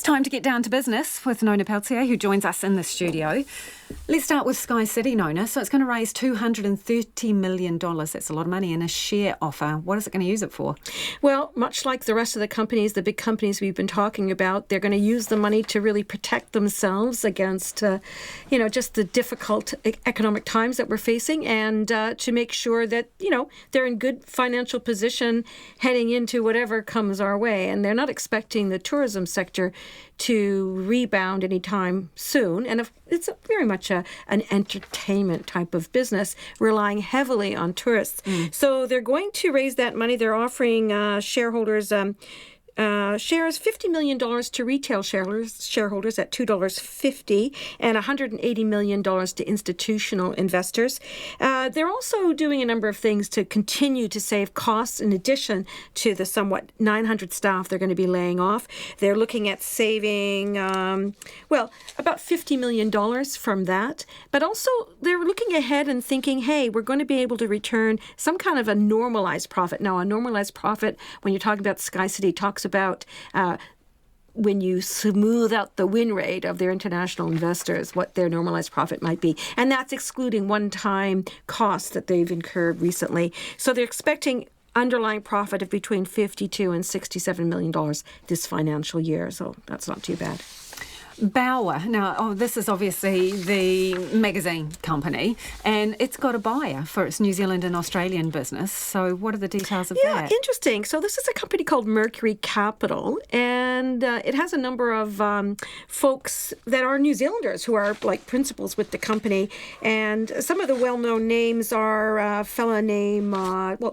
time to get down to business with Nona Peltier, who joins us in the studio. Let's start with Sky City, Nona. So it's going to raise $230 million. That's a lot of money in a share offer. What is it going to use it for? Well, much like the rest of the companies, the big companies we've been talking about, they're going to use the money to really protect themselves against, just the difficult economic times that we're facing, and to make sure that, they're in good financial position heading into whatever comes our way. And they're not expecting the tourism sector to rebound anytime soon. And it's very much an entertainment type of business, relying heavily on tourists. So they're going to raise that money. They're offering shareholders shares $50 million to retail shareholders at $2.50 and $180 million to institutional investors. They're also doing a number of things to continue to save costs in addition to the somewhat 900 staff they're going to be laying off. They're looking at saving, about $50 million from that. But also they're looking ahead and thinking, hey, we're going to be able to return some kind of a normalized profit. Now, a normalized profit, when you're talking about Sky City, talks about when you smooth out the win rate of their international investors, what their normalized profit might be. And that's excluding one-time costs that they've incurred recently. So they're expecting underlying profit of between $52 and $67 million this financial year. So that's not too bad. Bauer. Now, this is obviously the magazine company, and it's got a buyer for its New Zealand and Australian business. So what are the details of that? Yeah, interesting. So this is a company called Mercury Capital, and it has a number of folks that are New Zealanders who are like principals with the company. And some of the well-known names are a fella named,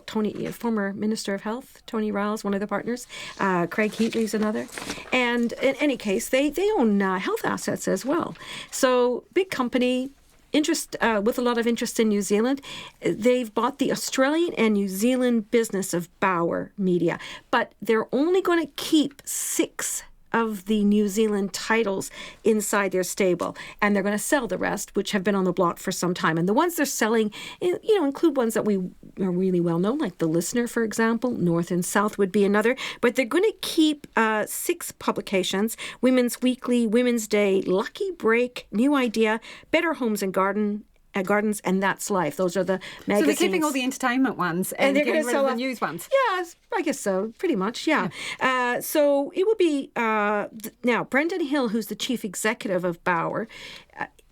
Tony, former Minister of Health, Tony Riles, one of the partners. Craig Heatley's another. And in any case, they own health assets as well. So big company, interest with a lot of interest in New Zealand. They've bought the Australian and New Zealand business of Bauer Media, but they're only going to keep 6 of the New Zealand titles inside their stable, and they're going to sell the rest, which have been on the block for some time. And the ones they're selling, include ones that we are really well known, like The Listener, for example. North and South would be another. But they're going to keep 6 publications: Women's Weekly, Women's Day, Lucky Break, New Idea, Better Homes and Gardens, and That's Life. Those are the magazines. So they're keeping all the entertainment ones and they're getting rid of the sell news ones. Yeah, I guess so. Pretty much, yeah. So it will be now Brendan Hill, who's the chief executive of Bauer,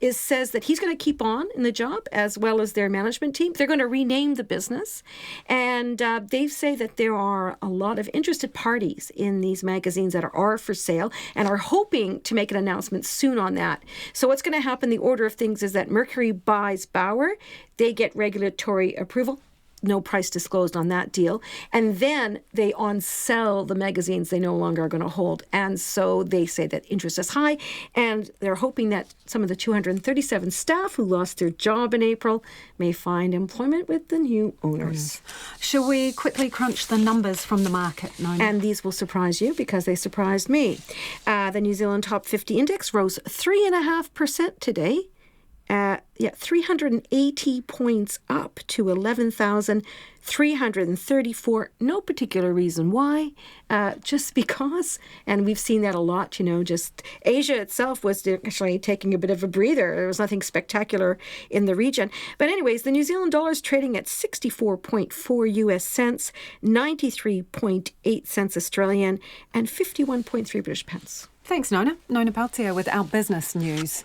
says that he's going to keep on in the job as well as their management team. They're going to rename the business, and they say that there are a lot of interested parties in these magazines that are for sale and are hoping to make an announcement soon on that. So what's going to happen, the order of things is that Mercury buys Bauer, they get regulatory approval. No price disclosed on that deal. And then they on-sell the magazines they no longer are going to hold. And so they say that interest is high, and they're hoping that some of the 237 staff who lost their job in April may find employment with the new owners. Shall we quickly crunch the numbers from the market, Nona? And these will surprise you because they surprised me. The New Zealand Top 50 Index rose 3.5% today. 380 points up to 11,334. No particular reason why, just because. And we've seen that a lot, just Asia itself was actually taking a bit of a breather. There was nothing spectacular in the region. But anyways, the New Zealand dollar is trading at 64.4 US cents, 93.8 cents Australian, and 51.3 British pence. Thanks, Nona. Nona Peltier with our business news.